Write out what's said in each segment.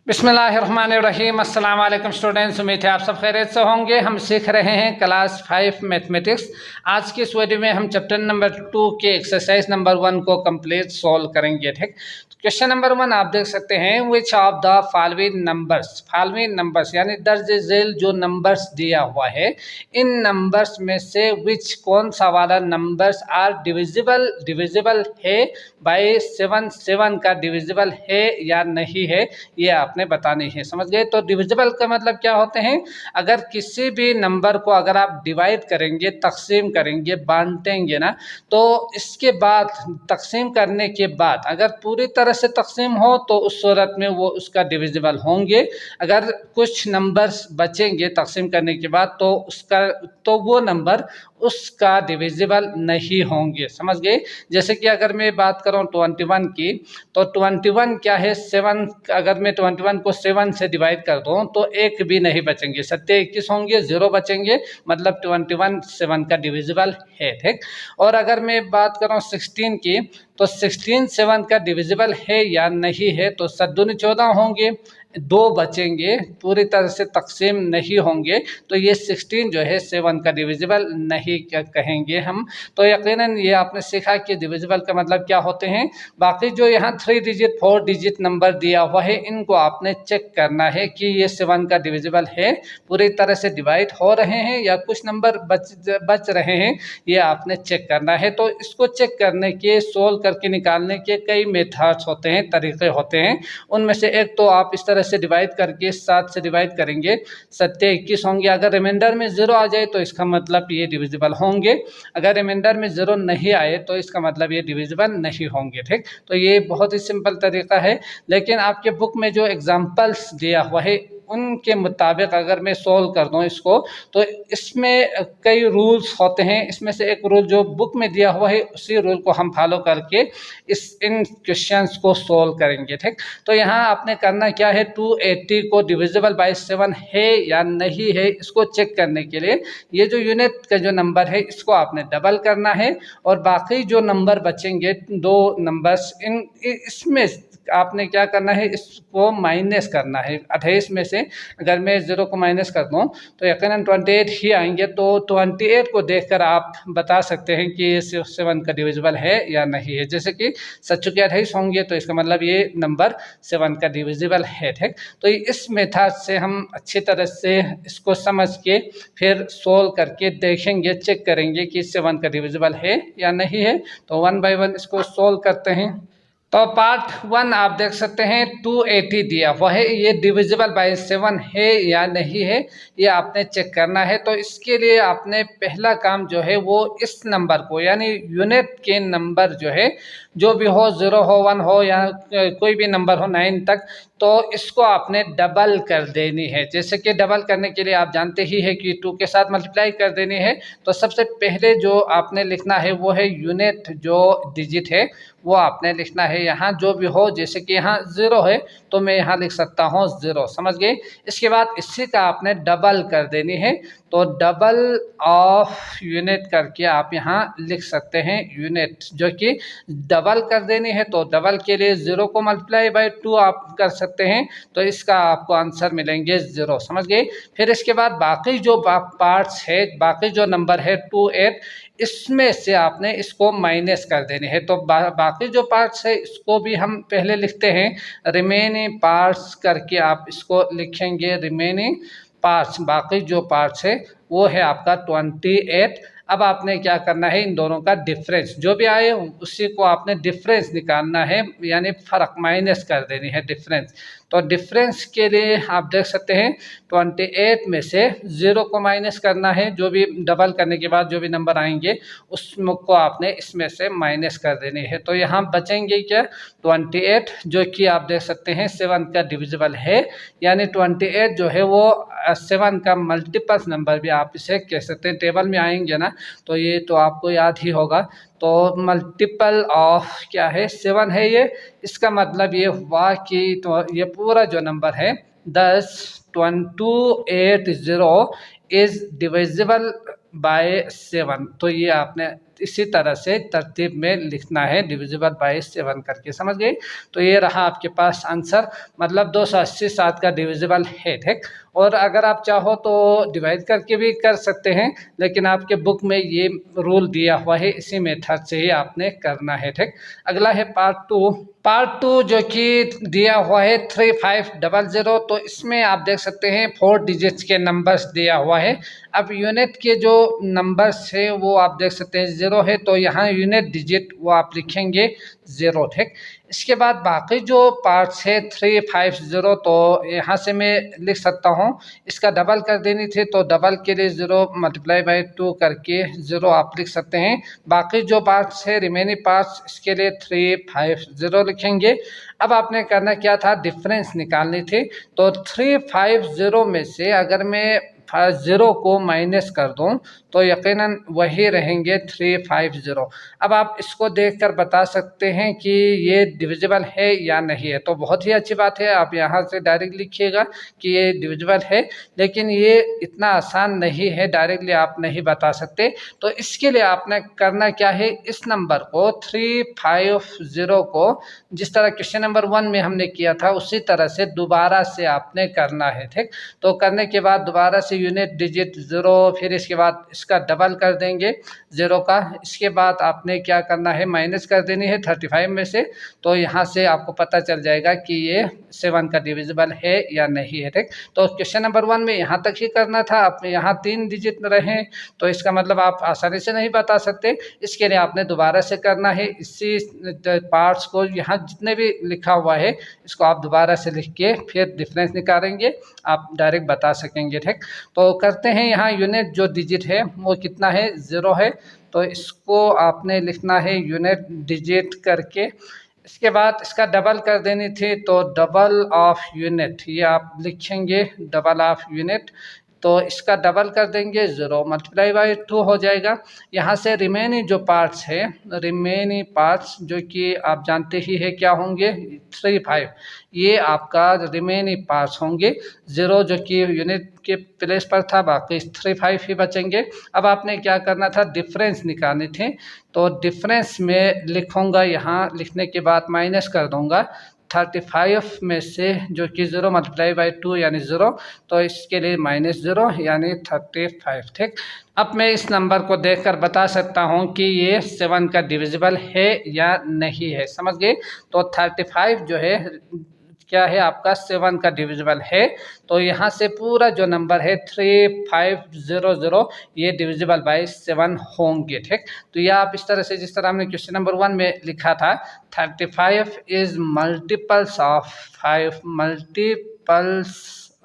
बिस्मिल्लाहिर्रहमानिर्रहीम। अस्सलाम वालेकुम स्टूडेंट्स, उम्मीद है आप सब खैरियत से होंगे। हम सीख रहे हैं क्लास 5 मैथमेटिक्स। आज की इस वीडियो में हम चैप्टर नंबर 2 के एक्सरसाइज नंबर 1 को कंप्लीट सॉल्व करेंगे। ठीक, क्वेश्चन नंबर 1 आप देख सकते हैं, which of the following numbers यानी दर्ज झेल जो नंबर्स दिया हुआ है, इन नंबर्स में से विच कौन सा वाला नंबर्स आर डिविजिबल है बाई 7 का डिविजिबल है या नहीं है, ये आपने बतानी है। समझ गए? तो डिविजिबल का मतलब क्या होते हैं, अगर किसी भी नंबर को अगर आप डिवाइड करेंगे, तकसीम करेंगे, बांटेंगे ना, तो इसके बाद तकसीम करने के बाद अगर पूरी तरह से तकसीम हो तो उस सूरत में वो उसका डिविजिबल होंगे। अगर कुछ नंबर्स बचेंगे तकसीम करने के बाद तो वो नंबर उसका डिविजिबल नहीं होंगे। समझ गए? जैसे कि अगर मैं बात करूं 21 की, तो 21 क्या है, 7, अगर मैं 21 को 7 से डिवाइड कर दूं तो एक भी नहीं बचेंगे, 21 होंगे, 0 बचेंगे, मतलब 21 7 का डिविजिबल है। ठीक, और अगर मैं बात करूं 16 की, तो 16 7 का डिविजिबल है या नहीं है, तो 7 14 होंगे, 2 बचेंगे, पूरी तरह से तकसीम नहीं होंगे, तो ये 16 जो है 7 का डिविजिबल नहीं कहेंगे हम। तो यकीनन ये आपने सीखा कि डिविजिबल का मतलब क्या होते हैं। बाकी जो यहाँ 3 डिजिट 4 डिजिट नंबर दिया हुआ है, इनको आपने चेक करना है कि ये 7 का डिविजिबल है, पूरी तरह से डिवाइड हो रहे हैं या कुछ नंबर बच रहे हैं, ये आपने चेक करना है। तो इसको चेक करने के, सोल्व करके निकालने के कई मेथड्स होते हैं, तरीके होते हैं। उनमें से एक तो आप इस तरह से डिवाइड करके 7 से डिवाइड करेंगे, 7 21 होंगे। अगर रिमाइंडर में 0 आ जाए तो इसका मतलब ये डिविजिबल होंगे, अगर रिमाइंडर में 0 नहीं आए तो इसका मतलब ये डिविजिबल नहीं होंगे। ठीक, तो ये बहुत ही सिंपल तरीका है, लेकिन आपके बुक में जो एग्जाम्पल्स दिया हुआ है उनके मुताबिक अगर मैं सोल्व कर दूं इसको, तो इसमें कई रूल्स होते हैं। इसमें से एक रूल जो बुक में दिया हुआ है, उसी रूल को हम फॉलो करके इन क्वेश्चंस को सोल्व करेंगे। ठीक, तो यहाँ आपने करना क्या है, 280 को डिविजिबल बाय 7 है या नहीं है, इसको चेक करने के लिए ये जो यूनिट का जो नंबर है इसको आपने डबल करना है, और बाकी जो नंबर बचेंगे 2 नंबर्स, इसमें आपने क्या करना है, इसको माइनस करना है। 28 में से अगर मैं 0 को माइनस कर दूं तो यकीनन 28 ही आएंगे। तो 28 को देखकर आप बता सकते हैं कि ये 7 का डिविजिबल है या नहीं है। जैसे कि 7 28 होंगे तो इसका मतलब ये नंबर 7 का डिविजिबल है। ठीक, तो इस मेथड से हम अच्छी तरह से इसको समझ के फिर सोल्व करके देखेंगे, चेक करेंगे कि 7 का डिविजिबल है या नहीं है। तो 1 बाय 1 इसको सोल्व करते हैं। तो पार्ट 1 आप देख सकते हैं, 280 दिया हुआ है, ये डिविजिबल बाय 7 है या नहीं है, ये आपने चेक करना है। तो इसके लिए आपने पहला काम जो है वो इस नंबर को, यानी यूनिट के नंबर जो है, जो भी हो, 0 हो, 1 हो या कोई भी नंबर हो 9 तक, तो इसको आपने डबल कर देनी है। जैसे कि डबल करने के लिए आप जानते ही है कि 2 के साथ मल्टीप्लाई कर देनी है। तो सबसे पहले जो आपने लिखना है वो है यूनिट, जो डिजिट है वो आपने लिखना है यहाँ, जो भी हो। जैसे कि यहाँ 0 है तो मैं यहाँ लिख सकता हूँ 0। समझ गए? इसके बाद इसी का आपने डबल कर देनी है, तो डबल ऑफ यूनिट करके आप यहाँ लिख सकते हैं यूनिट, जो कि डबल कर देनी है। तो डबल के लिए 0 को मल्टीप्लाई बाय 2 आप कर सकते हैं, तो इसका आपको आंसर मिलेंगे 0। समझ गए? फिर इसके बाद बाकी जो पार्ट्स है, बाकी जो नंबर है 28, इसमें से आपने इसको माइनस कर देने हैं। तो बाकी जो पार्ट्स है इसको भी हम पहले लिखते हैं, रिमेनिंग पार्ट्स करके आप इसको लिखेंगे, रिमेनिंग पार्ट्स, बाकी जो पार्ट्स है वो है आपका 28। अब आपने क्या करना है, इन दोनों का डिफरेंस जो भी आए उसी को आपने डिफरेंस निकालना है, यानी फ़र्क माइनस कर देनी है, डिफरेंस। तो डिफरेंस के लिए आप देख सकते हैं 28 में से 0 को माइनस करना है, जो भी डबल करने के बाद जो भी नंबर आएंगे उसको आपने इसमें से माइनस कर देनी है। तो यहाँ बचेंगे क्या, 28, जो कि आप देख सकते हैं 7 का डिविजिबल है, यानी 28 जो है वो 7 का मल्टीपल नंबर भी आप इसे कह सकते हैं। टेबल में आएंगे ना तो ये तो आपको याद ही होगा। तो मल्टीपल ऑफ क्या है, 7 है ये, इसका मतलब ये हुआ कि तो ये पूरा जो नंबर है 10 280 इज डिविजिबल बाय 7। तो ये आपने इसी तरह से तरतीब में लिखना है, डिविजिबल बाय 7 करके। समझ गए? तो ये रहा आपके पास आंसर, मतलब 280 7 का डिविजिबल है। ठीक, और अगर आप चाहो तो डिवाइड करके भी कर सकते हैं, लेकिन आपके बुक में ये रूल दिया हुआ है, इसी मेथड से ही आपने करना है। ठीक, अगला है पार्ट टू जो कि दिया हुआ है 3500। तो इसमें आप देख सकते हैं 4 डिजिट्स के नंबर्स दिया हुआ है। अब यूनिट के जो नंबर्स है वो आप देख सकते हैं 0 है, तो यहाँ यूनिट डिजिट वो आप लिखेंगे 0। ठीक, इसके बाद बाकी जो पार्ट्स है 350, तो यहाँ से मैं लिख सकता हूँ, इसका डबल कर देनी थी तो डबल के लिए 0 मल्टीप्लाई बाई 2 करके 0 आप लिख सकते हैं। बाकी जो पार्ट्स है रिमेनिंग पार्ट्स, इसके लिए 350 लिखेंगे। अब आपने करना क्या था, डिफरेंस निकालनी थी। तो 350 में से अगर मैं 0 को माइनस कर दूं तो यकीनन वही रहेंगे 350। अब आप इसको देखकर बता सकते हैं कि ये डिविजिबल है या नहीं है। तो बहुत ही अच्छी बात है, आप यहाँ से डायरेक्ट लिखिएगा कि ये डिविजिबल है, लेकिन ये इतना आसान नहीं है, डायरेक्टली आप नहीं बता सकते। तो इसके लिए आपने करना क्या है, इस नंबर को 350 को जिस तरह क्वेश्चन नंबर 1 में हमने किया था उसी तरह से दोबारा से आपने करना है। ठीक, तो करने के बाद दोबारा से यूनिट डिजिट 0, फिर इसके बाद इसका डबल कर देंगे 0 का। इसके बाद आपने क्या करना है, माइनस कर देनी है 35 में से। तो यहाँ से आपको पता चल जाएगा कि ये 7 का डिविजिबल है या नहीं है। ठीक, तो क्वेश्चन नंबर 1 में यहाँ तक ही करना था। आप यहाँ 3 डिजिट रहे तो इसका मतलब आप आसानी से नहीं बता सकते, इसके लिए आपने दोबारा से करना है। इसी पार्ट्स को यहाँ जितने भी लिखा हुआ है इसको आप दोबारा से लिख के फिर डिफरेंस निकालेंगे, आप डायरेक्ट बता सकेंगे। ठीक, तो करते हैं। यहाँ यूनिट जो डिजिट है वो कितना है, 0 है, तो इसको आपने लिखना है यूनिट डिजिट करके। इसके बाद इसका डबल कर देनी थी, तो डबल ऑफ यूनिट ये आप लिखेंगे, डबल ऑफ यूनिट। तो इसका डबल कर देंगे 0 मल्टीप्लाई बाई 2 हो जाएगा। यहाँ से रिमेनिंग जो पार्ट्स है, रिमेनिंग पार्ट्स जो कि आप जानते ही है क्या होंगे, 35, ये आपका रिमेनिंग पार्ट्स होंगे। 0 जो कि यूनिट के प्लेस पर था, बाकी 35 ही बचेंगे। अब आपने क्या करना था, डिफरेंस निकालनी थी। तो डिफरेंस में लिखूंगा, यहाँ लिखने के बाद माइनस कर दूंगा 35 में से जो कि 0 मल्टीप्लाई बाई 2 यानी 0, तो इसके लिए -0 यानी 35। ठीक, अब मैं इस नंबर को देखकर बता सकता हूं कि ये 7 का डिविजिबल है या नहीं है। समझ गए? तो 35 जो है क्या है आपका 7 का डिविजिबल है। तो यहाँ से पूरा जो नंबर है 3500 ये डिविजिबल बाय 7 होंगे। ठीक, तो ये आप इस तरह से, जिस तरह हमने क्वेश्चन नंबर 1 में लिखा था 35 is multiples of 5 multiples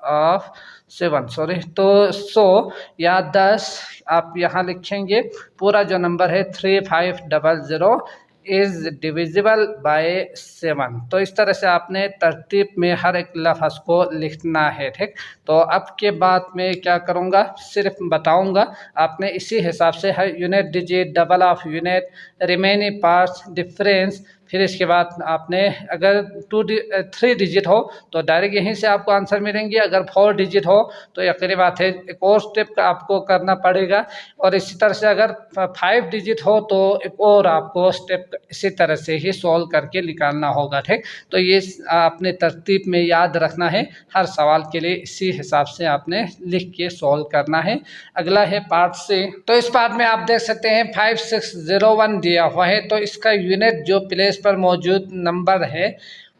of 7, sorry, तो 100 या 10 आप यहाँ लिखेंगे। पूरा जो नंबर है 3500 इज डिविजिबल बाय 7। तो इस तरह से आपने तरतीब में हर एक लफ्ज़ को लिखना है। ठीक, तो अब के बाद में क्या करूँगा, सिर्फ बताऊँगा, आपने इसी हिसाब से हर unit digit, double of unit, remaining parts, difference, फिर इसके बाद आपने अगर 3 डिजिट हो तो डायरेक्ट यहीं से आपको आंसर मिलेंगे। अगर 4 डिजिट हो तो यकीनी बात है एक और स्टेप आपको करना पड़ेगा, और इसी तरह से अगर 5 डिजिट हो तो एक और आपको स्टेप इसी तरह से ही सॉल्व करके निकालना होगा। ठीक, तो ये आपने तरतीब में याद रखना है, हर सवाल के लिए इसी हिसाब से आपने लिख के सॉल्व करना है। अगला है पार्ट से। तो इस पार्ट में आप देख सकते हैं 5601 दिया हुआ है। तो इसका यूनिट जो प्लेस पर मौजूद नंबर है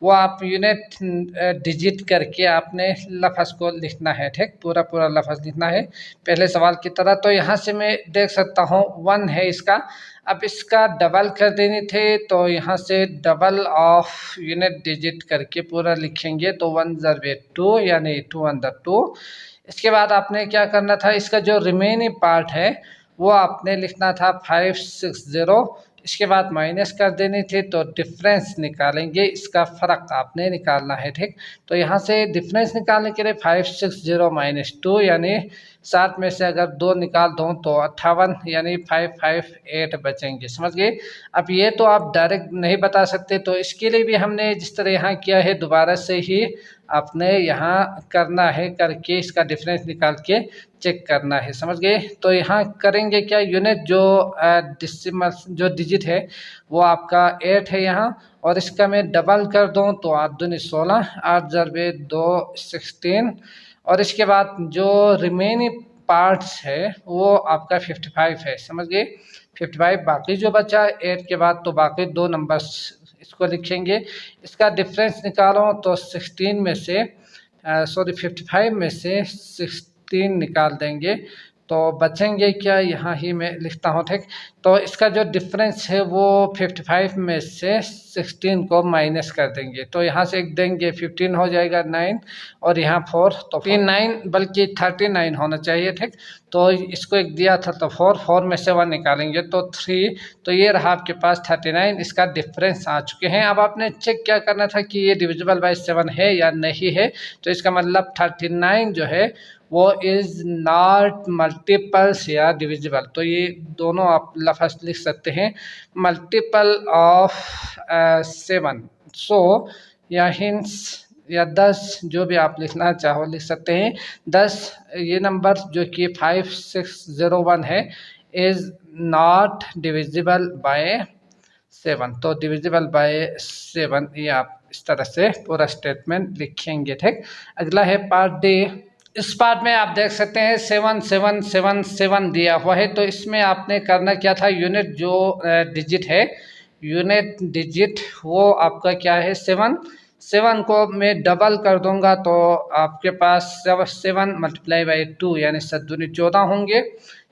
वो आप यूनिट डिजिट करके आपने लफ्ज़ को लिखना है। ठीक, पूरा लफ्ज़ लिखना है पहले सवाल की तरह। तो यहाँ से मैं देख सकता हूँ 1 है इसका, अब इसका डबल कर देनी थे, तो यहाँ से डबल ऑफ यूनिट डिजिट करके पूरा लिखेंगे। तो 1 ज़रबे 2 यानी 2 अंदर 2। इसके बाद आपने क्या करना था, इसका जो रिमेनिंग पार्ट है वो आपने लिखना था 560। इसके बाद माइनस कर देनी थी, तो डिफरेंस निकालेंगे, इसका फ़र्क आपने निकालना है। ठीक, तो यहाँ से डिफरेंस निकालने के लिए 560 माइनस 2 यानी 7 में से अगर 2 निकाल दूँ तो 58 यानी 558 बचेंगे। समझ गए? अब ये तो आप डायरेक्ट नहीं बता सकते, तो इसके लिए भी हमने जिस तरह यहाँ किया है दोबारा से ही आपने यहाँ करना है, करके इसका डिफरेंस निकाल के चेक करना है। समझ गए? तो यहाँ करेंगे क्या, यूनिट जो डिसिमल जो डिजिट है वो आपका 8 है यहाँ, और इसका मैं डबल कर दूँ तो 8 दूनी 16, 8 ज़रबे 2 16, और इसके बाद जो रिमेनिंग पार्ट्स है वो आपका 55 है। समझ गए? 55 बाकी जो बचा 8 के बाद, तो बाकी दो नंबर्स इसको लिखेंगे। इसका डिफरेंस निकालो तो 16 में से 55 में से 16 निकाल देंगे तो बचेंगे क्या, यहाँ ही मैं लिखता हूँ। ठीक, तो इसका जो डिफरेंस है वो 55 में से 16 को माइनस कर देंगे, तो यहाँ से एक देंगे 15 हो जाएगा 9, और यहाँ 4, तो 9 बल्कि 39 होना चाहिए। ठीक, तो इसको एक दिया था तो 4 में से 1 निकालेंगे तो 3, तो ये रहा आपके पास 39, इसका डिफरेंस आ चुके हैं। अब आपने चेक क्या करना था कि ये डिविजिबल बाय 7 है या नहीं है, तो इसका मतलब 39 जो है वो इज़ नॉट मल्टीपल्स या डिविजिबल। तो ये दोनों आप लफ्ज़ लिख सकते हैं, मल्टीपल ऑफ 7। सो या हिंस या 10 जो भी आप लिखना चाहो लिख सकते हैं। 10 ये नंबर जो कि 5601 है इज़ नॉट डिविजिबल बाय 7, तो डिविजिबल बाय 7 ये आप इस तरह से पूरा स्टेटमेंट लिखेंगे। ठीक, अगला है पार्ट डी। इस पार्ट में आप देख सकते हैं 7777 दिया हुआ है, तो इसमें आपने करना क्या था, यूनिट जो डिजिट है, यूनिट डिजिट वो आपका क्या है 7 को मैं डबल कर दूंगा तो आपके पास 7 मल्टीप्लाई बाई 2 यानी 7 दूनी 14 होंगे।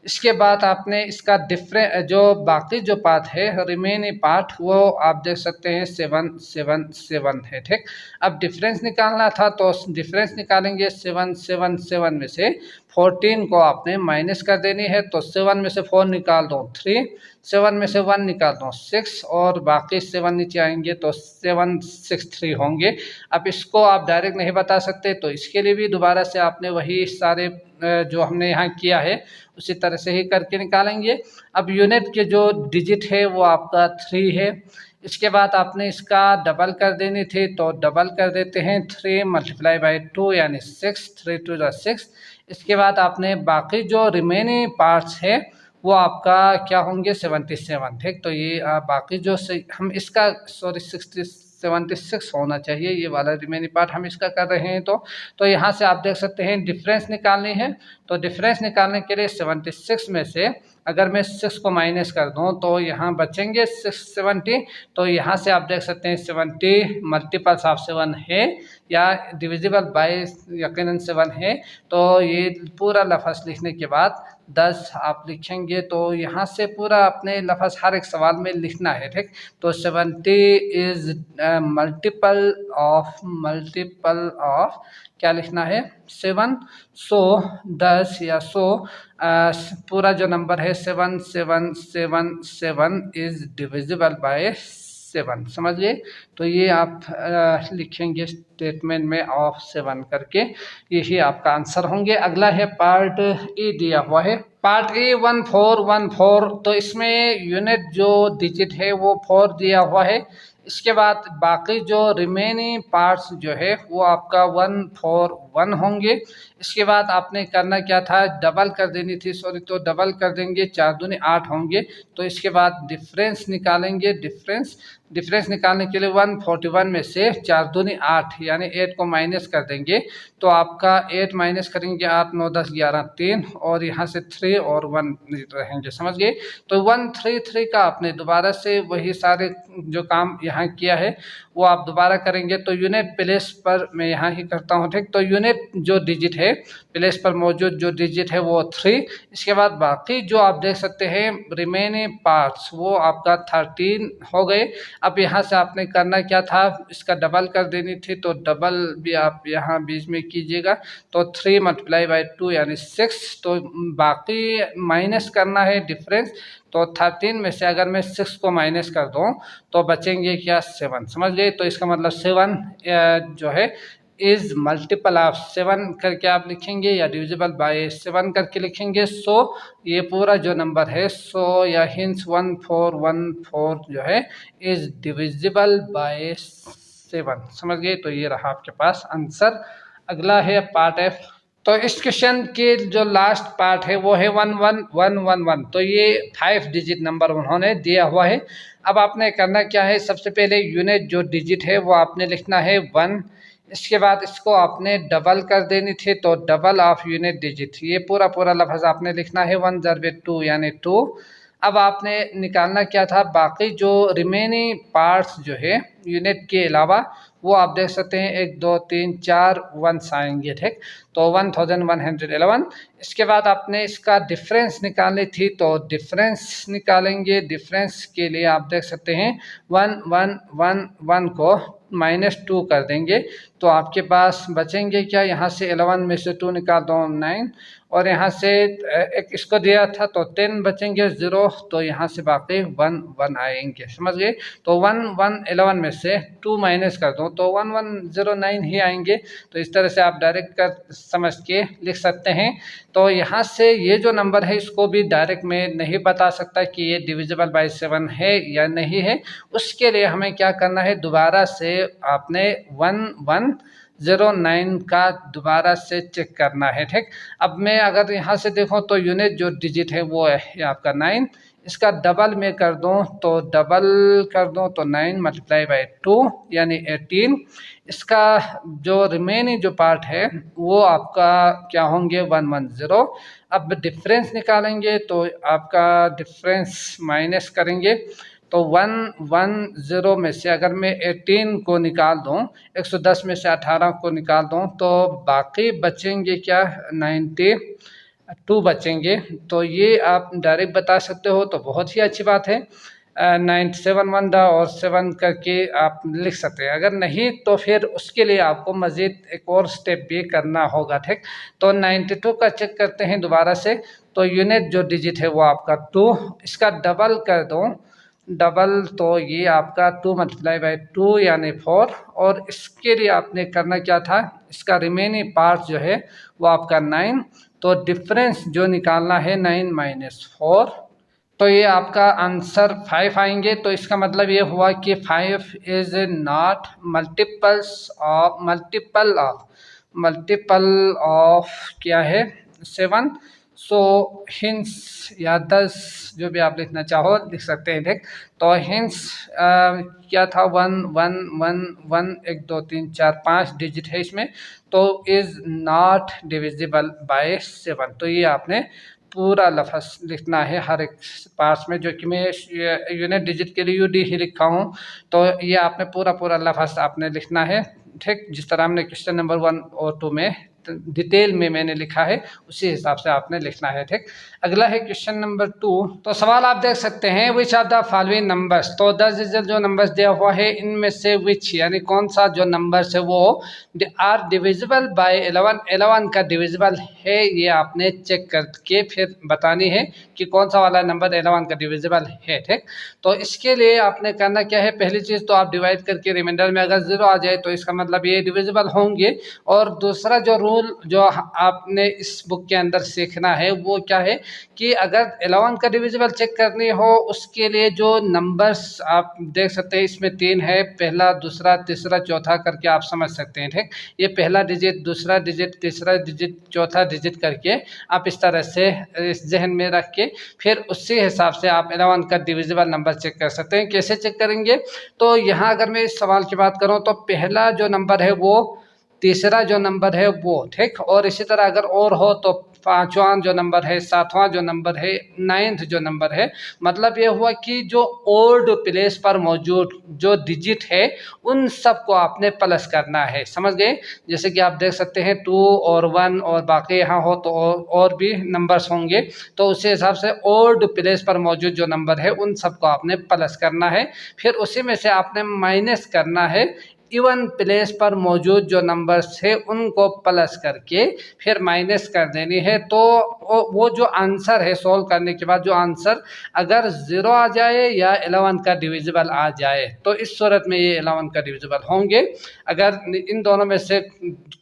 इसके बाद आपने इसका डिफरेंट जो बाकी जो पार्ट है रिमेनिंग पार्ट वो आप देख सकते हैं 777 है। ठीक, अब डिफरेंस निकालना था तो डिफरेंस निकालेंगे 777 में से 14 को आपने माइनस कर देनी है, तो 7 में से 4 निकाल दो 3, 7 में से 1 निकाल दो 6, और बाकी 7 नीचे आएंगे तो 763 होंगे। अब इसको आप डायरेक्ट नहीं बता सकते, तो इसके लिए भी दोबारा से आपने वही सारे जो हमने यहाँ किया है उसी तरह से ही करके निकालेंगे। अब यूनिट के जो डिजिट है वो आपका 3 है। इसके बाद आपने इसका डबल कर देनी थी तो डबल कर देते हैं 3 मल्टीप्लाई बाई 2 यानी 6, 3 2 6। इसके बाद आपने बाकी जो रिमेनिंग पार्ट्स है वो आपका क्या होंगे 77। ठीक, तो ये बाकी जो हम इसका 76 होना चाहिए, ये वाला रिमेनिंग पार्ट हम इसका कर रहे हैं। तो यहाँ से आप देख सकते हैं डिफरेंस निकालनी है, तो डिफरेंस निकालने के लिए 76 में से अगर मैं 6 को माइनस कर दूं तो यहाँ बचेंगे 670, तो यहाँ से आप देख सकते हैं 70 मल्टीपल्स ऑफ 7 है या डिविजिबल बाय यकीनन 7 है। तो ये पूरा लफ्ज़ लिखने के बाद 10 आप लिखेंगे, तो यहाँ से पूरा अपने लफ्ज़ हर एक सवाल में लिखना है। ठीक, तो 70 इज़ मल्टीपल ऑफ क्या लिखना है 7। सो 10 या सो पूरा जो नंबर है 7777 इज़ डिविजिबल बाय 7। समझिए, तो ये आप लिखेंगे स्टेटमेंट में ऑफ 7 करके, यही आपका आंसर होंगे। अगला है पार्ट ए दिया हुआ है, पार्ट ए 1414, तो इसमें यूनिट जो डिजिट है वो 4 दिया हुआ है। इसके बाद बाकी जो रिमेनिंग पार्ट्स जो है वो आपका 141 होंगे। इसके बाद आपने करना क्या था, डबल कर देनी थी, सॉरी, तो डबल कर देंगे 4 दूनी 8 होंगे। तो इसके बाद डिफरेंस निकालेंगे, डिफरेंस निकालने के लिए 141 में से 4 दूनी 8 यानी 8 को माइनस कर देंगे, तो आपका 8 माइनस करेंगे 8 9 10 11 3, और यहाँ से 3 और 1 रहेंगे। समझ गए? तो 133 का आपने दोबारा से वही सारे जो काम यहाँ किया है वो आप दोबारा करेंगे। तो यूनिट प्लेस पर मैं यहाँ ही करता हूँ। ठीक, तो यूनिट जो डिजिट है प्लेस पर मौजूद जो डिजिट है वो 3। इसके बाद बाकी जो आप देख सकते हैं रिमेनिंग पार्ट्स वो आपका 13 हो गए। अब यहाँ से आपने करना क्या था, इसका डबल कर देनी थी, तो डबल भी आप यहाँ बीच में कीजिएगा, तो 3 मल्टीप्लाई बाई 2 यानी 6। तो बाकी माइनस करना है डिफरेंस, तो 13 में से अगर मैं 6 को माइनस कर दूँ तो बचेंगे क्या 7। समझ गए? तो इसका मतलब 7 जो है इज़ मल्टीपल ऑफ 7 करके आप लिखेंगे या डिविजिबल बाय 7 करके लिखेंगे। सो ये पूरा जो नंबर है सो या हिंस 1414 जो है इज़ डिविजिबल बाय 7। समझ गए? तो ये रहा आपके पास आंसर। अगला है पार्ट एफ। तो इस क्वेश्चन के जो लास्ट पार्ट है वो है 11111। तो ये 5 डिजिट नंबर उन्होंने दिया हुआ है। अब आपने करना क्या है, सबसे पहले यूनिट जो डिजिट है वो आपने लिखना है 1। इसके बाद इसको आपने डबल कर देनी थी, तो डबल ऑफ यूनिट डिजिट, ये पूरा पूरा लफ्ज़ आपने लिखना है 1 ज़रबे 2 यानी 2। अब आपने निकालना क्या था, बाकी जो रिमेनिंग पार्ट्स जो है यूनिट के अलावा वो आप देख सकते हैं 1 2 3 4 1 आएंगे, ठीक। तो 1111। इसके बाद आपने इसका डिफरेंस निकालनी थी, तो डिफरेंस निकालेंगे। डिफरेंस के लिए आप देख सकते हैं 1111 को -2 कर देंगे, तो आपके पास बचेंगे क्या, यहाँ से 11 में से 2 निकाल दो 9, और यहाँ से एक इसको दिया था तो 10 बचेंगे 0, तो यहाँ से बाकी 1 1 आएंगे। समझ गए? तो 1 1 11 में से 2 माइनस कर दो तो 1109 ही आएंगे। तो इस तरह से आप डायरेक्ट कर समझ के लिख सकते हैं। तो यहाँ से ये जो नंबर है इसको भी डायरेक्ट में नहीं बता सकता कि ये डिविजिबल बाय 7 है या नहीं है। उसके लिए हमें क्या करना है, दोबारा से आपने 1109 का दोबारा से चेक करना है, ठीक। अब मैं अगर यहाँ से देखूँ तो यूनिट जो डिजिट है वो है आपका 9, इसका डबल में कर दूँ तो डबल कर दूँ तो 9 मल्टीप्लाई बाई 2 यानी 18। इसका जो रिमेनिंग जो पार्ट है वो आपका क्या होंगे 110। अब डिफरेंस निकालेंगे तो आपका डिफरेंस माइनस करेंगे, तो 110 में से अगर मैं 18 को निकाल दूँ, 110 में से 18 को निकाल दूँ, तो बाकी बचेंगे क्या 92 बचेंगे। तो ये आप डायरेक्ट बता सकते हो, तो बहुत ही अच्छी बात है। 97 1 और 7 करके आप लिख सकते हैं। अगर नहीं तो फिर उसके लिए आपको मज़ीद एक और स्टेप भी करना होगा, ठीक। तो 92 का चेक करते हैं दोबारा से। तो यूनिट जो डिजिट है वो आपका 2, इसका डबल कर दो, डबल तो ये आपका 2 मल्टीप्लाई बाई 2 यानी 4। और इसके लिए आपने करना क्या था, इसका रिमेनिंग पार्ट जो है वो आपका 9, तो डिफरेंस जो निकालना है 9 माइनस 4, तो ये आपका आंसर 5 आएंगे। तो इसका मतलब ये हुआ कि 5 इज नॉट मल्टीपल ऑफ क्या है 7। सो हिंस या 10 जो भी आप लिखना चाहो लिख सकते हैं, ठीक। तो हिंस क्या था 1 1 1 1 1 2 3 4 5 डिजिट है इसमें, तो इज़ नॉट डिविजिबल बाय 7। तो ये आपने पूरा लफ्ज़ लिखना है हर एक पार्ट्स में, जो कि मैं यूनिट डिजिट के लिए यूडी ही लिखा हूँ। तो ये आपने पूरा पूरा लफ्ज़ आपने लिखना है, ठीक। जिस तरह हमने क्वेश्चन नंबर 1 और 2 में डिटेल में मैंने लिखा है उसी हिसाब से आपने लिखना है, ठीक। अगला है क्वेश्चन नंबर 2। तो सवाल आप देख सकते हैं, which are the following numbers. तो 10 डिजिट जो नंबर्स दिया हुआ है इनमें से विच यानी कौन सा जो नंबर्स है वो आर डिविजिबल बाय 11, 11 का डिविजिबल है, ये आपने चेक करके फिर बतानी है कि कौन सा वाला नंबर 11 का डिविजिबल है, ठीक। तो इसके लिए आपने करना क्या है, पहली चीज़ तो आप डिवाइड करके रिमाइंडर में अगर 0 आ जाए तो इसका मतलब ये डिविजिबल होंगे। और दूसरा जो रूल जो आपने इस बुक के अंदर सीखना है वो क्या है कि अगर 11 का डिविजिबल चेक करनी हो उसके लिए जो नंबर्स आप देख सकते हैं इसमें 3 है, पहला दूसरा तीसरा चौथा करके आप समझ सकते हैं, ठीक। ये पहला डिजिट, दूसरा डिजिट, तीसरा डिजिट, चौथा डिजिट करके आप इस तरह से इस जहन में रख के फिर उसी हिसाब से आप 11 का डिविजिबल नंबर चेक कर सकते हैं। कैसे चेक करेंगे, तो यहाँ अगर मैं इस सवाल की बात करूँ तो पहला जो नंबर है वो तीसरा जो नंबर है वो, ठीक। और इसी तरह अगर और हो तो 5वां जो नंबर है, 7वां जो नंबर है, 9th जो नंबर है। मतलब ये हुआ कि जो ओल्ड प्लेस पर मौजूद जो डिजिट है उन सब को आपने प्लस करना है। समझ गए? जैसे कि आप देख सकते हैं 2 और 1 और बाकी यहाँ हो तो और भी नंबर्स होंगे, तो उसी हिसाब से ओल्ड प्लेस पर मौजूद जो नंबर है उन सब को आपने प्लस करना है। फिर उसी में से आपने माइनस करना है इवन प्लेस पर मौजूद जो नंबर्स है उनको प्लस करके फिर माइनस कर देनी है। तो वो जो आंसर है सॉल्व करने के बाद जो आंसर अगर 0 आ जाए या 11 का डिविजिबल आ जाए तो इस सूरत में ये 11 का डिविजिबल होंगे। अगर इन दोनों में से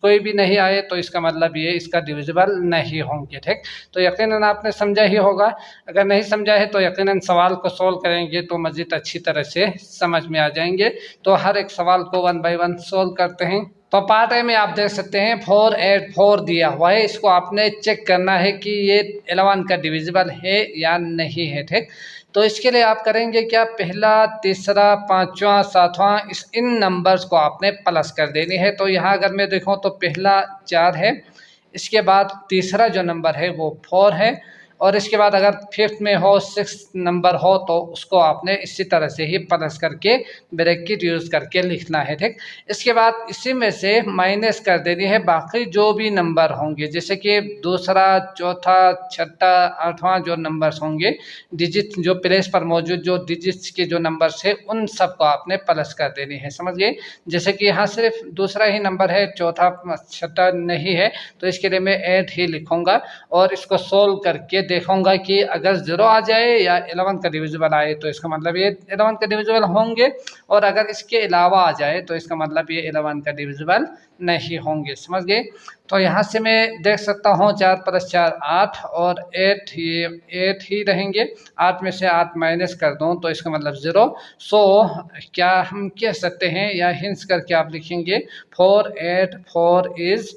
कोई भी नहीं आए तो इसका मतलब ये इसका डिविजिबल नहीं होंगे, ठीक। तो यकीनन आपने समझा ही होगा। अगर नहीं समझा है तो यकीनन सवाल को सॉल्व करेंगे तो मज़ीद अच्छी तरह से समझ में आ जाएंगे। तो हर एक सवाल को 1 वन बाई वन सोल्व करते हैं। तो पार्ट ए में आप देख सकते हैं 4 8 4 दिया हुआ है, इसको आपने चेक करना है कि ये 11 का डिविजिबल है या नहीं है। ठीक, तो इसके लिए आप करेंगे क्या, पहला, तीसरा, पांचवा, सातवां, इन नंबर्स को आपने प्लस कर देनी है। तो यहाँ अगर मैं देखूँ तो पहला 4 है, इसके बाद तीसरा जो नंबर है वो 4 है, और इसके बाद अगर फिफ्थ में हो 6 नंबर हो तो उसको आपने इसी तरह से ही प्लस करके ब्रैकेट यूज़ करके लिखना है। ठीक, इसके बाद इसी में से माइनस कर देनी है बाकी जो भी नंबर होंगे, जैसे कि दूसरा, चौथा, छठा, आठवां जो नंबर्स होंगे, डिजिट जो प्लेस पर मौजूद जो डिजिट्स के जो नंबर्स है उन सब को आपने प्लस कर देनी है। समझ गए, जैसे कि यहाँ सिर्फ दूसरा ही नंबर है, चौथा छठा नहीं है, तो इसके लिए मैं 8 ही लिखूँगा और इसको सोल्व करके देखूंगा कि अगर 0 आ जाए या 11 का डिविजिबल आए तो इसका मतलब ये 11 का डिविजिबल होंगे, और अगर इसके अलावा आ जाए तो इसका मतलब ये 11 का डिविजिबल नहीं होंगे। समझ गए, तो यहाँ से मैं देख सकता हूँ 4 + 4 8 और 8, ये 8 ही रहेंगे, 8 में से 8 माइनस कर दूँ तो इसका मतलब 0। सो क्या हम कह सकते हैं या हिंस करके आप लिखेंगे 4 8 4 इज़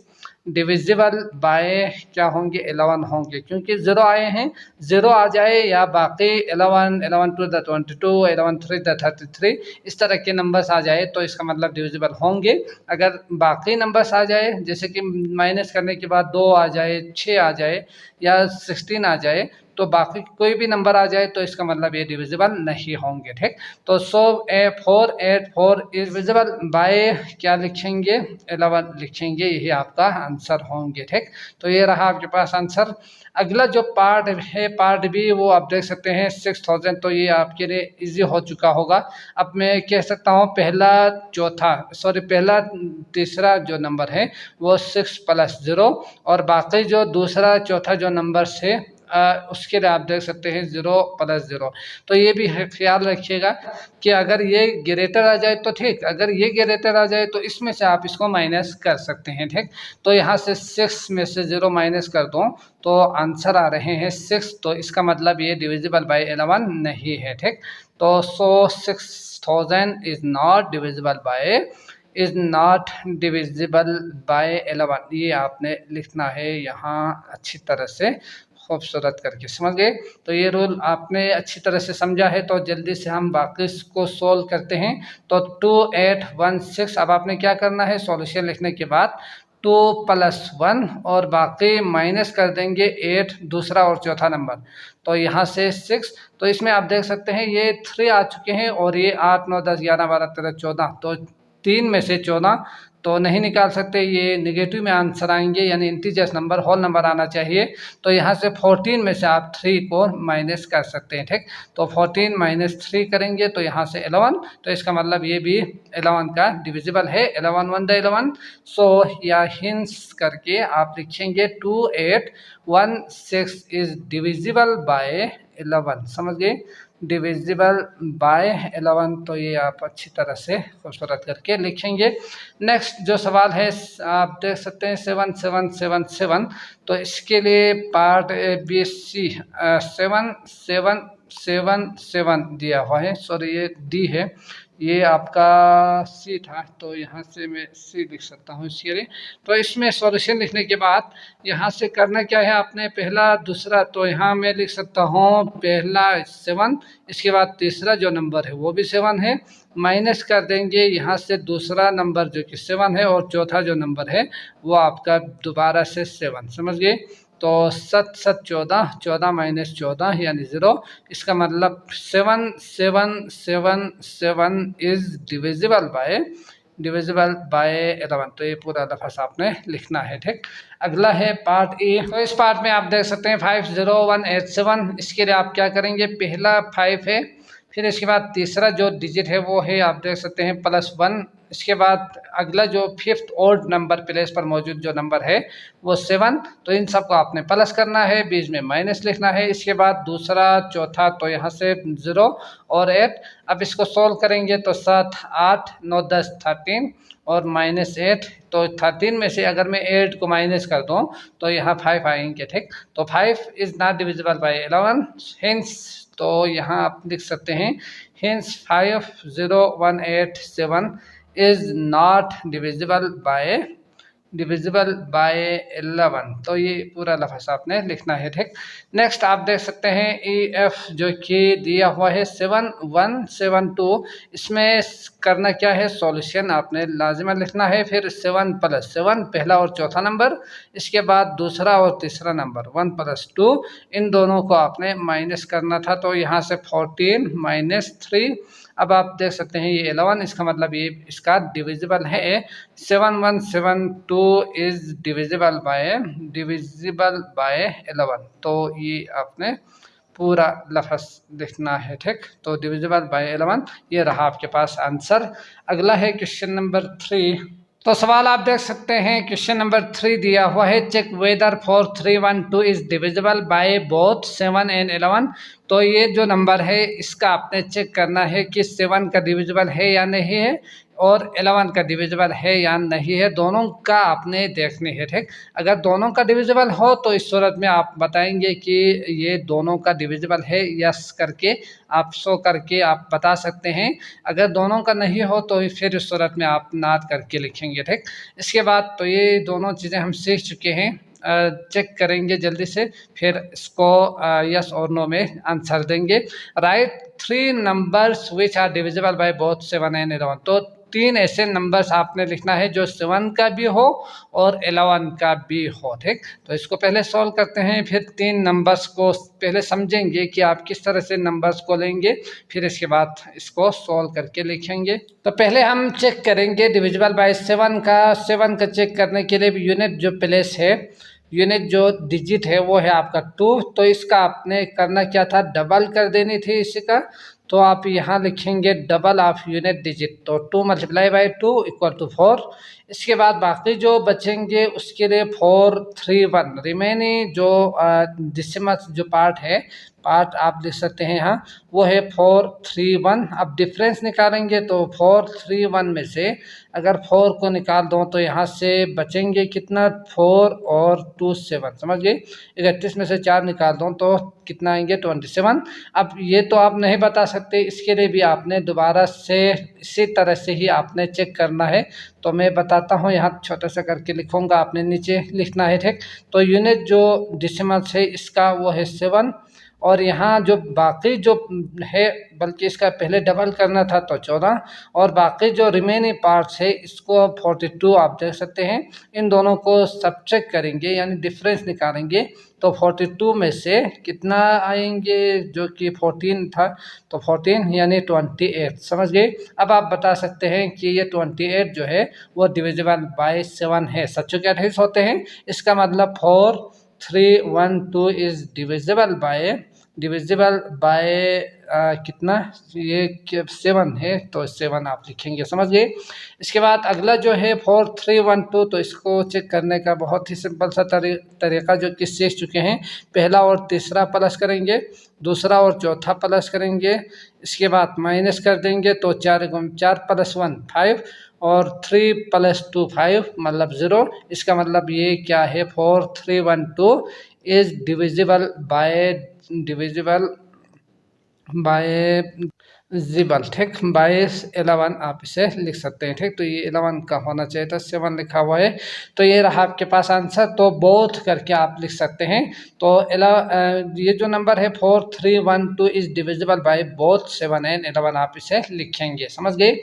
डिविजिबल बाय क्या होंगे, 11 होंगे, क्योंकि 0 आए हैं। 0 आ जाए या बाकी 11 11 2 द 22 11 3 द 33 इस तरह के नंबर्स आ जाए तो इसका मतलब डिविजिबल होंगे। अगर बाकी नंबर्स आ जाए, जैसे कि माइनस करने के बाद 2 आ जाए, 6 आ जाए या 16 आ जाए, तो बाकी कोई भी नंबर आ जाए तो इसका मतलब ये डिविजिबल नहीं होंगे। ठीक, तो 4 8 4 इज डिविजिबल बाय क्या लिखेंगे, 11 लिखेंगे, यही आपका आंसर होंगे। ठीक, तो ये रहा आपके पास आंसर। अगला जो पार्ट है, पार्ट बी, वो आप देख सकते हैं 6000, तो ये आपके लिए इजी हो चुका होगा। अब मैं कह सकता हूँ पहला तीसरा जो नंबर है वो 6 + 0, और बाकी जो दूसरा चौथा जो नंबर है उसके लिए आप देख सकते हैं 0 + 0। तो ये भी ख्याल रखिएगा कि अगर ये ग्रेटर आ जाए तो ठीक, अगर ये ग्रेटर आ जाए तो इसमें से आप इसको माइनस कर सकते हैं। ठीक, तो यहाँ से 6 में से 0 माइनस कर दूँ तो आंसर आ रहे हैं 6, तो इसका मतलब ये डिविजिबल बाय 11 नहीं है। ठीक, तो 6000 इज़ नॉट डिविजिबल बाय 11, ये आपने लिखना है यहाँ अच्छी तरह से खूबसूरत करके। समझ गए, तो ये रूल आपने अच्छी तरह से समझा है। तो जल्दी से हम बाकी को सोल्व करते हैं। तो 2 8 1 6, अब आपने क्या करना है, सॉल्यूशन लिखने के बाद 2 + 1 और बाकी माइनस कर देंगे 8 दूसरा और चौथा नंबर, तो यहाँ से 6, तो इसमें आप देख सकते हैं ये 3 आ चुके हैं, और ये 8 9 10 11 12 13 14, तो 3 में से 14 तो नहीं निकाल सकते, ये निगेटिव में आंसर आएंगे, यानी इंटीजर्स नंबर, होल नंबर आना चाहिए। तो यहाँ से 14 में से आप 3 को माइनस कर सकते हैं। ठीक, तो 14 - 3 करेंगे तो यहाँ से 11, तो इसका मतलब ये भी 11 का डिविजिबल है, 11 1 द 11। सो या हिंस करके आप लिखेंगे 2 8 1 6 इज डिविजिबल बाय 11। समझ गए, डिविजिबल बाय 11, तो ये आप अच्छी तरह से खूबसूरत करके लिखेंगे। नेक्स्ट जो सवाल है आप देख सकते हैं 7 7 7 7, तो इसके लिए पार्ट ए बी सी 7 7 7 7 दिया हुआ है, सॉरी ये डी है, ये आपका सी था, तो यहाँ से मैं सी लिख सकता हूँ इसके लिए। तो इसमें सॉल्यूशन लिखने के बाद यहाँ से करना क्या है, आपने पहला दूसरा, तो यहाँ मैं लिख सकता हूँ पहला 7, इसके बाद तीसरा जो नंबर है वो भी 7 है, माइनस कर देंगे यहाँ से दूसरा नंबर जो कि 7 है, और चौथा जो नंबर है वो आपका दोबारा से 7। समझ गए, तो 7 7 14, 14 - 14 यानी 0, इसका मतलब 7 7 7 7 इज डिविजिबल बाय 11, तो ये पूरा लफ्ज़ आपने लिखना है। ठीक, अगला है पार्ट ए, तो इस पार्ट में आप देख सकते हैं 5 0 1 8 7, इसके लिए आप क्या करेंगे, पहला 5 है, फिर इसके बाद तीसरा जो डिजिट है वो है आप देख सकते हैं +1, इसके बाद अगला जो फिफ्थ ओड नंबर प्लेस पर मौजूद जो नंबर है वो 7, तो इन सब को आपने प्लस करना है, बीच में माइनस लिखना है। इसके बाद दूसरा चौथा, तो यहाँ से 0 और 8, अब इसको सोल्व करेंगे तो 7 8 9 10 13 और -8, तो 13 में से अगर मैं 8 को माइनस कर दूँ तो यहाँ 5 आएंगे। ठीक, तो 5 is not divisible by 11, hence, तो यहाँ आप लिख सकते हैं hence 5 0 1 8 7 is not divisible by 11। तो ये पूरा लफ्ज़ आपने लिखना है, ठीक। नेक्स्ट आप देख सकते हैं EF जो कि दिया हुआ है 7172, इसमें करना क्या है, सॉल्यूशन आपने लाजिमा लिखना है। फिर 7 + 7 पहला और चौथा नंबर, इसके बाद दूसरा और तीसरा नंबर 1 + 2, इन दोनों को आपने माइनस करना था। तो यहाँ से 14 - 3, अब आप देख सकते हैं ये 11, इसका मतलब ये इसका डिविजिबल है। 7172 इज़ डिविजिबल बाय 11। तो ये आपने पूरा लफ्ज़ लिखना है, ठीक। तो डिविजिबल बाय 11 ये रहा आपके पास आंसर। अगला है क्वेश्चन नंबर 3। तो सवाल आप देख सकते हैं, क्वेश्चन नंबर 3 दिया हुआ है, check whether 4312 is divisible by both 7 and 11। तो ये जो नंबर है इसका आपने चेक करना है कि 7 का डिविजिबल है या नहीं है और 11 का डिविजिबल है या नहीं है, दोनों का आपने देखनी है, ठीक। अगर दोनों का डिविजिबल हो तो इस सूरत में आप बताएंगे कि ये दोनों का डिविजिबल है, यस करके आप शो करके आप बता सकते हैं। अगर दोनों का नहीं हो तो फिर इस सूरत में आप नात करके लिखेंगे, ठीक। इसके बाद तो ये दोनों चीज़ें हम सीख चुके हैं, चेक करेंगे जल्दी से, फिर इसको यस और नो में आंसर देंगे। Write 3 numbers which are divisible by both 7 and 11। तो 3 ऐसे नंबर्स आपने लिखना है जो 7 का भी हो और 11 का भी हो, ठीक। तो इसको पहले सॉल्व करते हैं, फिर 3 नंबर्स को पहले समझेंगे कि आप किस तरह से नंबर्स को लेंगे, फिर इसके बाद इसको सॉल्व करके लिखेंगे। तो पहले हम चेक करेंगे डिविजिबल बाय 7 का। 7 का चेक करने के लिए यूनिट जो प्लेस है, यूनिट जो डिजिट है वो है आपका 2। तो इसका आपने करना क्या था, डबल कर देनी थी इसका। तो आप यहाँ लिखेंगे डबल ऑफ यूनिट डिजिट, तो 2 × 2 = 4। इसके बाद बाकी जो बचेंगे उसके लिए 431 रिमेनिंग जो डेसिमल जो पार्ट है, पार्ट आप लिख सकते हैं यहाँ, वो है 431। अब डिफरेंस निकालेंगे तो 431 में से अगर 4 को निकाल दो तो यहाँ से बचेंगे कितना, 4 और 2 7, समझ गए। 31 में से 4 निकाल दो तो कितना आएंगे, 27। अब ये तो आप नहीं बता सकते, इसके लिए भी आपने दोबारा से इसी तरह से ही आपने चेक करना है। तो मैं बताता हूँ, यहाँ छोटा सा करके लिखूँगा, आपने नीचे लिखना है, ठीक। तो यूनिट जो डेसिमल है इसका वो है 7, और यहाँ जो बाकी जो है, बल्कि इसका पहले डबल करना था तो 14, और बाकी जो रिमेनिंग पार्ट्स है इसको 42 आप देख सकते हैं। इन दोनों को सब्ट्रैक्ट करेंगे यानी डिफरेंस निकालेंगे, तो 42 में से कितना आएंगे, जो कि 14 था, तो 14 यानी 28, समझ गए। अब आप बता सकते हैं कि ये 28 जो है वो डिविजिबल बाय 7 है। सच्चों के 28 होते हैं, इसका मतलब 4312 इज डिविजिबल बाय कितना, ये 7 है, तो 7 आप लिखेंगे, समझ गए। इसके बाद अगला जो है 4312, तो इसको चेक करने का बहुत ही सिंपल सा तरीका जो कि सीख चुके हैं। पहला और तीसरा प्लस करेंगे, दूसरा और चौथा प्लस करेंगे, इसके बाद माइनस कर देंगे, तो 4 + 1 5 और 3 + 2 5 मतलब 0। इसका मतलब ये क्या है, 4312 इज डिविजिबल बाय ठीक, बाय 11 आप इसे लिख सकते हैं, ठीक। तो ये 11 का होना चाहिए था, 7 लिखा हुआ है, तो ये रहा आपके पास आंसर। तो बोथ करके आप लिख सकते हैं। तो ये जो नंबर है 4312 is divisible by both 7 and 11 आप इसे लिखेंगे, समझ गए।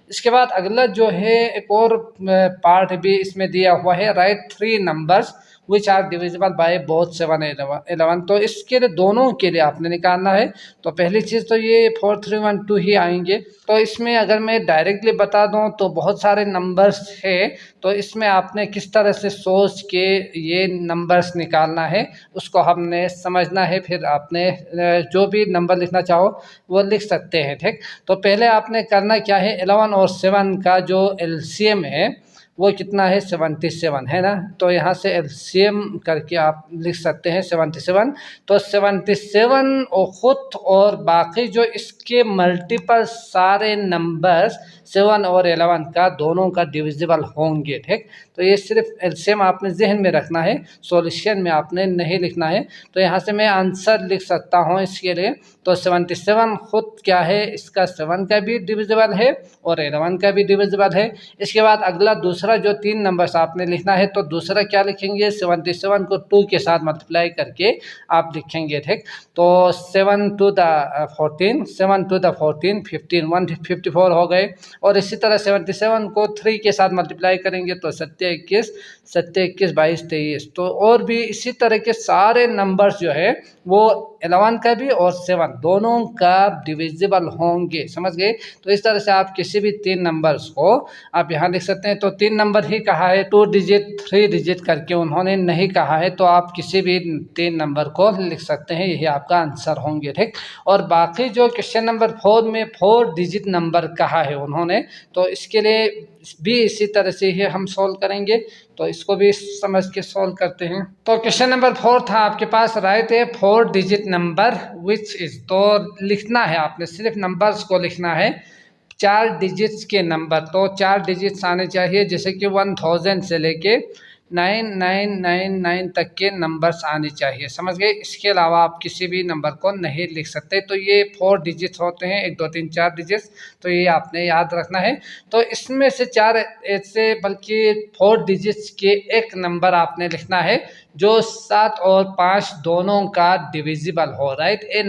इसके बाद अगला जो है एक और पार्ट भी इसमें दिया हुआ है, write 3 numbers which are divisible by both 7 and 11। तो इसके लिए दोनों के लिए आपने निकालना है। तो पहली चीज़ तो ये 4312 ही आएंगे। तो इसमें अगर मैं डायरेक्टली बता दूं तो बहुत सारे नंबर्स है, तो इसमें आपने किस तरह से सोच के ये नंबर्स निकालना है उसको हमने समझना है। फिर आपने जो भी नंबर लिखना चाहो वो लिख सकते हैं, ठीक। तो पहले आपने करना क्या है, 11 और 7 का जो LCM है वो कितना है 77 है ना। तो यहाँ से एलसीएम करके आप लिख सकते हैं 77। तो 77 और खुद और बाकी जो इसके मल्टीपल सारे नंबर्स 7 और 11 का दोनों का डिविजिबल होंगे, ठीक। तो ये सिर्फ एलसीएम आपने जहन में रखना है, सॉल्यूशन में आपने नहीं लिखना है। तो यहाँ से मैं आंसर लिख सकता हूँ इसके लिए। तो 77 खुद क्या है, इसका 7 का भी डिविजिबल है और 11 का भी डिविजिबल है। इसके बाद अगला दूसरा जो 3 नंबर्स आपने लिखना है, तो दूसरा क्या लिखेंगे, 77 को 2 के साथ मल्टीप्लाई करके आप लिखेंगे, ठीक। तो 7 टू द 14, 7 टू द 14 15, 154 हो गए। और इसी तरह 77 को 3 के साथ मल्टीप्लाई करेंगे तो 7 21, 7 21 22 23। तो और भी इसी तरह के सारे नंबर्स जो है वो 11 का भी और 7 दोनों का डिविजिबल होंगे, समझ गए। तो इस तरह से आप किसी भी 3 नंबर्स को आप यहाँ लिख सकते हैं। तो 3 नंबर ही कहा है, 2 डिजिट 3 डिजिट करके उन्होंने नहीं कहा है, तो आप किसी भी 3 नंबर को लिख सकते हैं, यही आपका आंसर होंगे, ठीक। और बाकी जो क्वेश्चन नंबर 4 में 4 डिजिट नंबर कहा है उन्होंने, तो इसके लिए भी इसी तरह से ही हम सॉल्व करेंगे। तो इसको भी समझ के सॉल्व करते हैं। तो क्वेश्चन नंबर 4 था आपके पास, राइट है 4 डिजिट नंबर विच इज। तो लिखना है आपने, सिर्फ नंबर्स को लिखना है, 4 डिजिट्स के नंबर। तो 4 डिजिट्स आने चाहिए, जैसे कि 1000 से लेके 9999 तक के नंबर्स आने चाहिए, समझ गए। इसके अलावा आप किसी भी नंबर को नहीं लिख सकते। तो ये 4 डिजिट्स होते हैं, 1 2 3 4 डिजिट्स। तो ये आपने याद रखना है। तो इसमें से 4 ऐसे, बल्कि 4 डिजिट्स के एक नंबर आपने लिखना है जो 7 और 5 दोनों का डिविजिबल हो, राइट। एक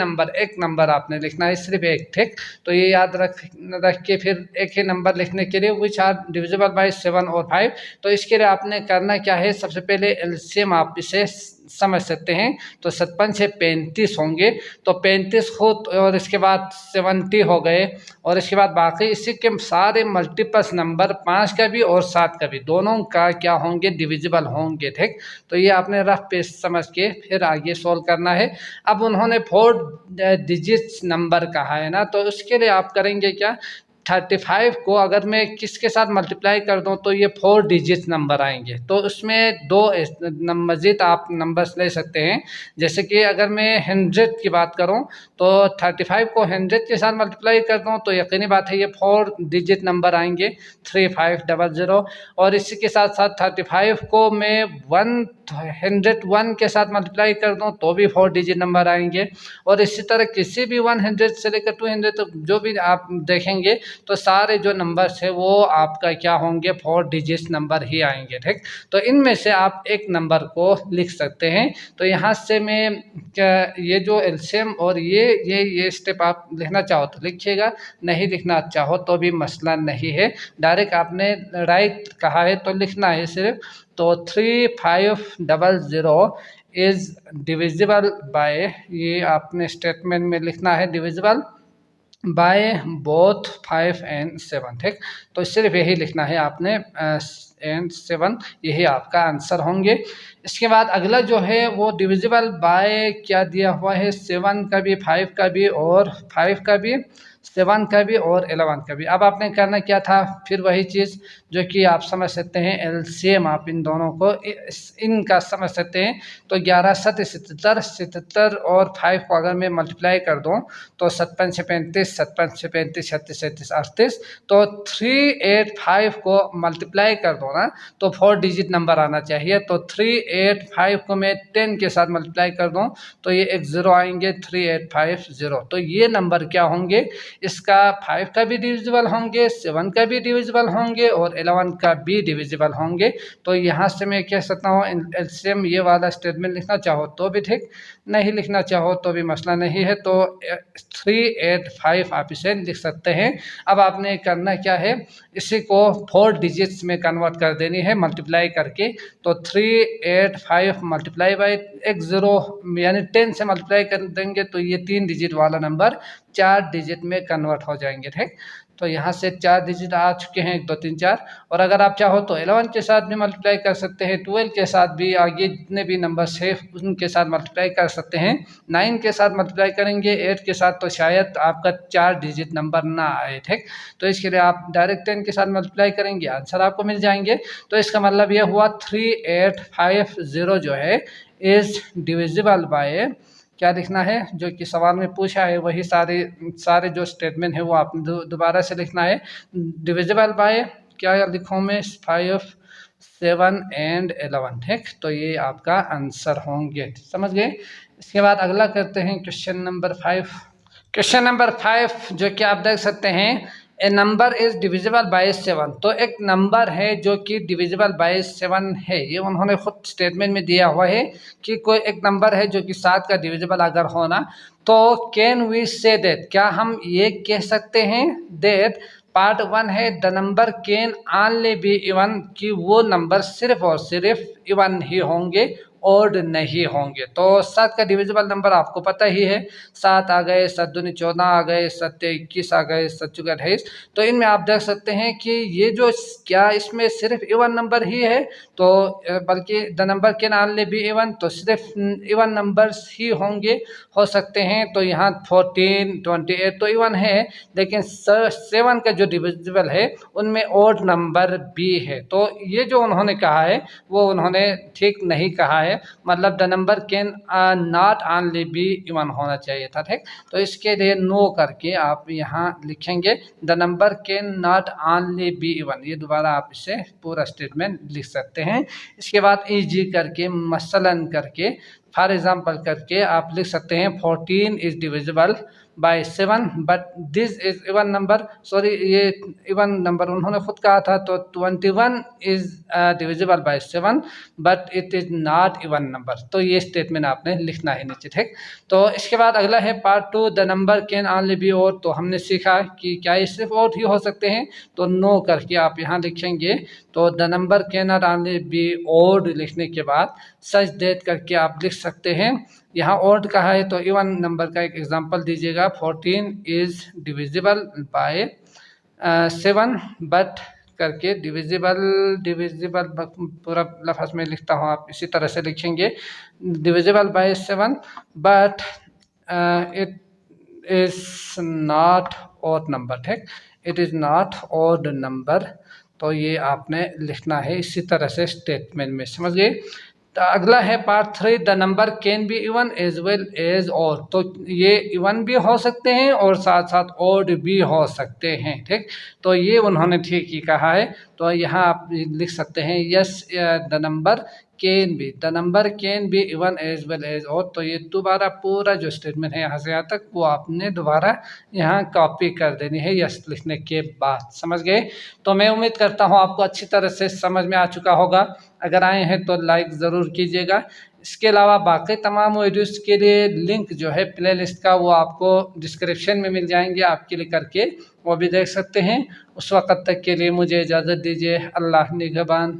नंबर आपने लिखना है, सिर्फ एक, ठीक। तो ये याद रख के फिर एक ही नंबर लिखने के लिए विच आर डिविजिबल बाय 7 और 5। तो इसके लिए आपने करना क्या है, सबसे पहले एलसीएम आप इसे समझ सकते हैं। तो 57 से 35 होंगे, तो 35 खुद और इसके बाद 70 हो गए। और इसके बाद बाकी इसी के सारे मल्टीपल्स नंबर 5 का भी और 7 का भी दोनों का क्या होंगे, डिविजिबल होंगे, ठीक। तो ये आपने रफ पे समझ के फिर आगे सोल्व करना है। अब उन्होंने 4 डिजिट्स नंबर कहा है ना, तो उसके लिए आप करेंगे क्या, 35 को अगर मैं किसके साथ मल्टीप्लाई कर दूं तो ये 4 डिजिट नंबर आएंगे। तो उसमें 2 मज़ीद आप नंबर्स ले सकते हैं। जैसे कि अगर मैं 100 की बात करूं तो 35 को 100 के साथ मल्टीप्लाई कर दूं तो यकीनी बात है ये 4 डिजिट नंबर आएंगे, 3500। और इसी के साथ साथ 35 को मैं 101 के साथ मल्टीप्लाई कर दूं तो भी 4 डिजिट नंबर आएंगे। और इसी तरह किसी भी 100 से लेकर 200 तक जो भी आप देखेंगे तो सारे जो नंबर्स है वो आपका क्या होंगे, 4 डिजिट नंबर ही आएंगे, ठीक। तो इनमें से आप एक नंबर को लिख सकते हैं। तो यहाँ से मैं ये जो एलसीएम और ये स्टेप आप लिखना चाहो तो लिखिएगा, नहीं लिखना चाहो तो भी मसला नहीं है। डायरेक्ट आपने राइट कहा है तो लिखना है सिर्फ। तो 3500 इज डिविजिबल बाय, ये आपने स्टेटमेंट में लिखना है, डिविजिबल बाय बोथ 5 एंड 7, ठीक। तो सिर्फ यही लिखना है आपने, एंड 7, यही आपका आंसर होंगे। इसके बाद अगला जो है वो डिविजिबल बाय क्या दिया हुआ है, 7 का भी, 5 का भी और 5 का भी, 7 का भी और 11 का भी। अब आपने करना क्या था, फिर वही चीज़ जो कि आप समझ सकते हैं, एलसीएम आप इन दोनों को इनका समझ सकते हैं। तो 11 7 77, 77 और 5 को अगर मैं मल्टीप्लाई कर दूं तो 57 से 35, 57 से 35 36 37 38। तो 385 को मल्टीप्लाई कर दो ना तो 4 डिजिट नंबर आना चाहिए। तो 385 को मैं 10 के साथ मल्टीप्लाई कर दूं तो ये एक 0 आएंगे, 3850। तो ये नंबर क्या होंगे, इसका 5 का भी डिविजिबल होंगे, 7 का भी डिविजिबल होंगे और 11 का भी डिविजिबल होंगे। तो यहाँ से मैं कह सकता हूँ एलसीएम ये वाला स्टेटमेंट लिखना चाहो तो भी ठीक, नहीं लिखना चाहो तो भी मसला नहीं है। तो 385 आप इसे लिख सकते हैं। अब आपने करना क्या है, इसी को 4 डिजिट्स में कन्वर्ट कर देनी है मल्टीप्लाई करके। तो 385 मल्टीप्लाई बाई एक 0 यानी 10 से मल्टीप्लाई कर देंगे तो ये 3 डिजिट वाला नंबर 4 डिजिट में कन्वर्ट हो जाएंगे, ठीक। तो यहाँ से 4 डिजिट आ चुके हैं, 1 2 3 4। और अगर आप चाहो तो 11 के साथ भी मल्टीप्लाई कर सकते हैं, 12 के साथ भी, आगे जितने भी नंबर्स है उनके साथ मल्टीप्लाई कर सकते हैं। 9 के साथ मल्टीप्लाई करेंगे, 8 के साथ तो शायद आपका 4 डिजिट नंबर ना आए, ठीक। तो इसके लिए आप डायरेक्ट 10 के साथ मल्टीप्लाई करेंगे, आंसर आपको मिल जाएंगे। तो इसका मतलब यह हुआ 3850 जो है इज डिविजिबल बाय, क्या लिखना है जो कि सवाल में पूछा है वही सारे जो स्टेटमेंट है वो आपने दोबारा से लिखना है। डिविजिबल बाय क्या लिखूँ मैं, 5 7 एंड 11, ठीक। तो ये आपका आंसर होंगे, समझ गए। इसके बाद अगला करते हैं क्वेश्चन नंबर 5। क्वेश्चन नंबर 5 जो कि आप देख सकते हैं, ए नंबर इज डिविजिबल बाय 7। तो एक नंबर है जो कि डिविजिबल बाय 7 है, ये उन्होंने खुद स्टेटमेंट में दिया हुआ है कि कोई एक नंबर है जो कि 7 का डिविजिबल अगर होना, तो कैन वी से दैट, क्या हम ये कह सकते हैं दैट पार्ट 1 है the number can only be even, कि वो नंबर सिर्फ और सिर्फ इवन ही होंगे, ओड नहीं होंगे। तो 7 का डिविजिबल नंबर आपको पता ही है, 7 आ गए, 7 दूनी 14 आ गए, 7 21 आ गए, 7 चौका 28। तो इनमें आप देख सकते हैं कि ये जो क्या इसमें सिर्फ इवन नंबर ही है, तो बल्कि the number can only be even, तो सिर्फ इवन नंबर्स ही होंगे, हो सकते हैं। तो यहाँ 14 28 तो इवन है, लेकिन 7 का जो डिविजिबल है उनमें ओड नंबर भी है। तो ये जो उन्होंने कहा है वो उन्होंने ठीक नहीं कहा है, मतलब the number can not only be even होना चाहिए था, ठीक। तो इसके लिए नो करके आप यहाँ लिखेंगे the number can not only be even, ये दोबारा आप इसे पूरा स्टेटमेंट लिख सकते हैं। इसके बाद ईजी करके, मसलन करके, फॉर एग्जाम्पल करके आप लिख सकते हैं 14 is divisible by 7 but this is even number, sorry ये इवन नंबर उन्होंने खुद कहा था। तो 21 is divisible by 7 but it is not even number. तो ये स्टेटमेंट आपने लिखना है नीचे, ठीक। तो इसके बाद अगला है part 2 the number can only be odd. तो हमने सीखा कि क्या ये सिर्फ ओड ही हो सकते हैं, तो नो करके आप यहाँ लिखेंगे। तो the number can not only be odd लिखने के बाद सच दैट करके आप लिख सकते हैं। यहाँ ओड कहा है तो इवन नंबर का एक एग्जांपल दीजिएगा, 14 इज डिविजिबल बाय 7 बट करके डिविजिबल पूरा लफ्ज़ में लिखता हूँ, आप इसी तरह से लिखेंगे divisible by 7 but it is not odd number, ठीक। It is not odd number. तो ये आपने लिखना है इसी तरह से स्टेटमेंट में, समझ गए। तो अगला है part 3 the number can be even as well as odd. तो ये इवन भी हो सकते हैं और साथ साथ ऑड भी हो सकते हैं, ठीक। तो ये उन्होंने ठीक ही कहा है। तो यहाँ आप लिख सकते हैं yes the number can be even as well as odd. तो ये दोबारा पूरा जो स्टेटमेंट है यहाँ से यहाँ तक वो आपने दोबारा यहाँ कॉपी कर देनी है यस लिखने के बाद, समझ गए। तो मैं उम्मीद करता हूँ आपको अच्छी तरह से समझ में आ चुका होगा। अगर आए हैं तो लाइक ज़रूर कीजिएगा। इसके अलावा बाकी तमाम वीडियोस के लिए लिंक जो है प्लेलिस्ट का वो आपको डिस्क्रिप्शन में मिल जाएंगे, आप क्लिक करके वो भी देख सकते हैं। उस वक़्त तक के लिए मुझे इजाज़त दीजिए। अल्लाह निगहबान।